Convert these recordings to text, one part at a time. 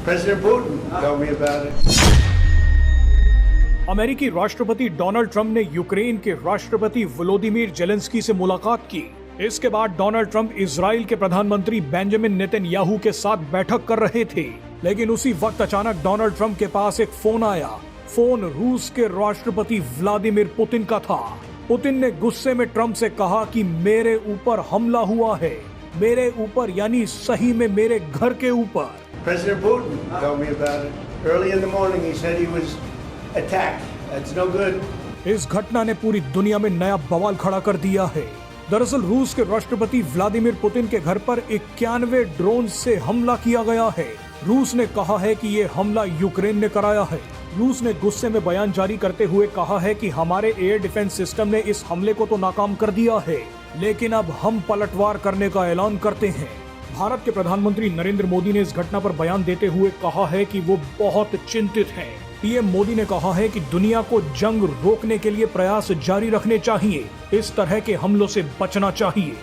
President Putin told me about it. अमेरिकी राष्ट्रपति Donald Trump ने यूक्रेन के राष्ट्रपति वोलोदिमीर जेलेंस्की से मुलाकात की। इसके बाद डोनाल्ड ट्रंप इजराइल के प्रधानमंत्री बेंजामिन नेतन्याहू के साथ बैठक कर रहे थे, लेकिन उसी वक्त अचानक डोनाल्ड ट्रंप के पास एक फोन आया। फोन रूस के राष्ट्रपति व्लादिमीर पुतिन का था। पुतिन ने गुस्से में ट्रंप से कहा कि मेरे ऊपर हमला हुआ है। मेरे ऊपर यानी सही में मेरे घर के ऊपर। President Putin told me about it. Early in the morning he said he was attacked. That's no good. इस घटना ने पूरी दुनिया में नया बवाल खड़ा कर दिया है। दरअसल रूस के राष्ट्रपति व्लादिमीर पुतिन के घर पर 91 ड्रोन से हमला किया गया है। रूस ने कहा है कि ये हमला यूक्रेन ने कराया है। रूस ने गुस्से में बयान जारी करते हुए कहा है कि हमारे एयर डिफेंस सिस्टम ने इस हमले को तो नाकाम कर दिया है, लेकिन अब हम पलटवार करने का ऐलान करते हैं। भारत के प्रधानमंत्री नरेंद्र मोदी ने इस घटना पर बयान देते हुए कहा है कि वो बहुत चिंतित हैं। पीएम मोदी ने कहा है कि दुनिया को जंग रोकने के लिए प्रयास जारी रखने चाहिए। इस तरह के हमलों से बचना चाहिए।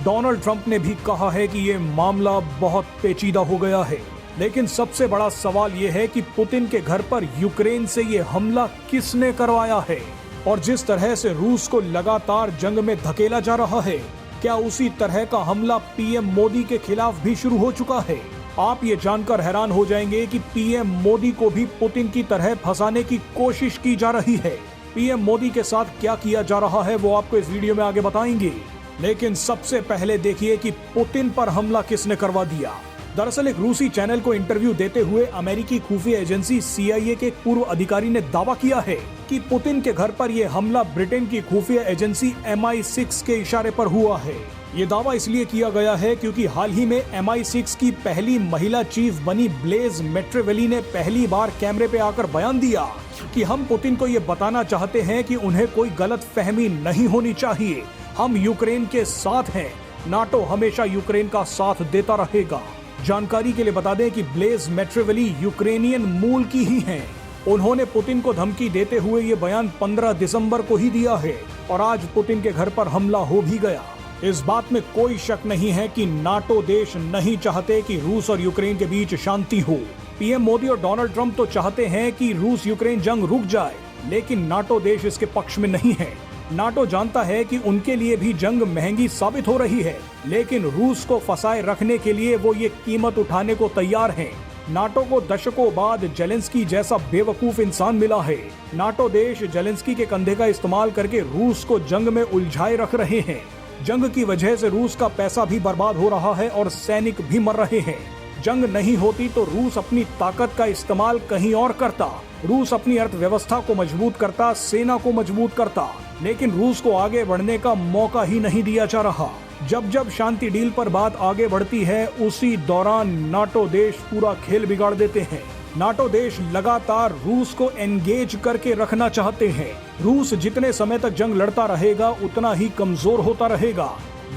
डोनाल्ड ट्रंप ने भी कहा है कि ये मामला बहुत पेचीदा हो गया है, लेकिन सबसे बड़ा सवाल ये है कि पुतिन के घर पर यूक्रेन से ये हमला किसने करवाया है, और जिस तरह से रूस को लगातार जंग में धकेला जा रहा है, क्या उसी तरह का हमला पीएम मोदी के खिलाफ भी शुरू हो चुका है? आप ये जानकर हैरान हो जाएंगे कि पीएम मोदी को भी पुतिन की तरह फंसाने की कोशिश की जा रही है। पीएम मोदी के साथ क्या किया जा रहा है वो आपको इस वीडियो में आगे बताएंगे, लेकिन सबसे पहले देखिए कि पुतिन पर हमला किसने करवा दिया। दरअसल एक रूसी चैनल को इंटरव्यू देते हुए अमेरिकी खुफिया एजेंसी CIA के एक पूर्व अधिकारी ने दावा किया है कि पुतिन के घर पर यह हमला ब्रिटेन की खुफिया एजेंसी MI6 के इशारे पर हुआ है। ये दावा इसलिए किया गया है क्योंकि हाल ही में MI6 की पहली महिला चीफ बनी ब्लेज मेट्रेवेली ने पहली बार कैमरे पे आकर बयान दिया कि हम पुतिन को ये बताना चाहते हैं कि उन्हें कोई गलत फहमी नहीं होनी चाहिए। हम यूक्रेन के साथ हैं। नाटो हमेशा यूक्रेन का साथ देता रहेगा। जानकारी के लिए बता दें कि ब्लेज मेट्रेवेली यूक्रेनियन मूल की ही हैं। उन्होंने पुतिन को धमकी देते हुए ये बयान 15 दिसंबर को ही दिया है, और आज पुतिन के घर पर हमला हो भी गया। इस बात में कोई शक नहीं है कि नाटो देश नहीं चाहते कि रूस और यूक्रेन के बीच शांति हो। पीएम मोदी और डोनाल्ड ट्रंप तो चाहते हैं कि रूस यूक्रेन जंग रुक जाए, लेकिन नाटो देश इसके पक्ष में नहीं है। नाटो जानता है कि उनके लिए भी जंग महंगी साबित हो रही है, लेकिन रूस को फंसाए रखने के लिए वो ये कीमत उठाने को तैयार हैं। नाटो को दशकों बाद जेलेंस्की जैसा बेवकूफ इंसान मिला है। नाटो देश जेलेंस्की के कंधे का इस्तेमाल करके रूस को जंग में उलझाए रख रहे हैं। जंग की वजह से रूस का पैसा भी बर्बाद हो रहा है और सैनिक भी मर रहे हैं। जंग नहीं होती तो रूस अपनी ताकत का इस्तेमाल कहीं और करता। रूस अपनी अर्थव्यवस्था को मजबूत करता, सेना को मजबूत करता, लेकिन रूस को आगे बढ़ने का मौका ही नहीं दिया जा रहा। जब जब शांति डील पर बात आगे बढ़ती है, उसी दौरान नाटो देश पूरा खेल बिगाड़ देते हैं। नाटो देश लगातार रूस को एंगेज करके रखना चाहते हैं। रूस जितने समय तक जंग लड़ता रहेगा उतना ही कमजोर होता रहेगा।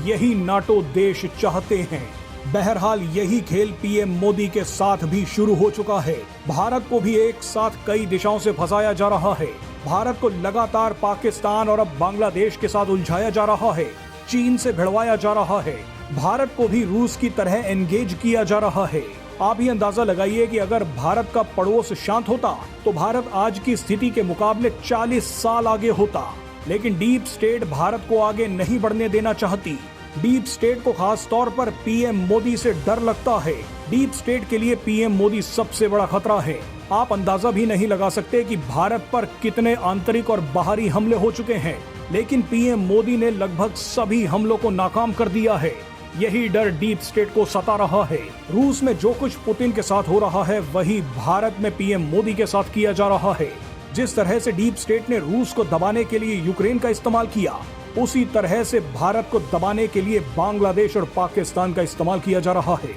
यही नाटो देश चाहते हैं। बहरहाल यही खेल पीएम मोदी के साथ भी शुरू हो चुका है। भारत को भी एक साथ कई दिशाओं से फंसाया जा रहा है। भारत को लगातार पाकिस्तान और अब बांग्लादेश के साथ उलझाया जा रहा है। चीन से भिड़वाया जा रहा है। भारत को भी रूस की तरह एंगेज किया जा रहा है। आप ही अंदाजा लगाइए कि अगर भारत का पड़ोस शांत होता तो भारत आज की स्थिति के मुकाबले 40 साल आगे होता, लेकिन डीप स्टेट भारत को आगे नहीं बढ़ने देना चाहती। डीप स्टेट को खास तौर पर पीएम मोदी से डर लगता है। डीप स्टेट के लिए पीएम मोदी सबसे बड़ा खतरा है। आप अंदाजा भी नहीं लगा सकते कि भारत पर कितने आंतरिक और बाहरी हमले हो चुके हैं, लेकिन पीएम मोदी ने लगभग सभी हमलों को नाकाम कर दिया है। यही डर डीप स्टेट को सता रहा है। रूस में जो कुछ पुतिन के साथ हो रहा है, वही भारत में पीएम मोदी के साथ किया जा रहा है। जिस तरह से डीप स्टेट ने रूस को दबाने के लिए यूक्रेन का इस्तेमाल किया, उसी तरह से भारत को दबाने के लिए बांग्लादेश और पाकिस्तान का इस्तेमाल किया जा रहा है।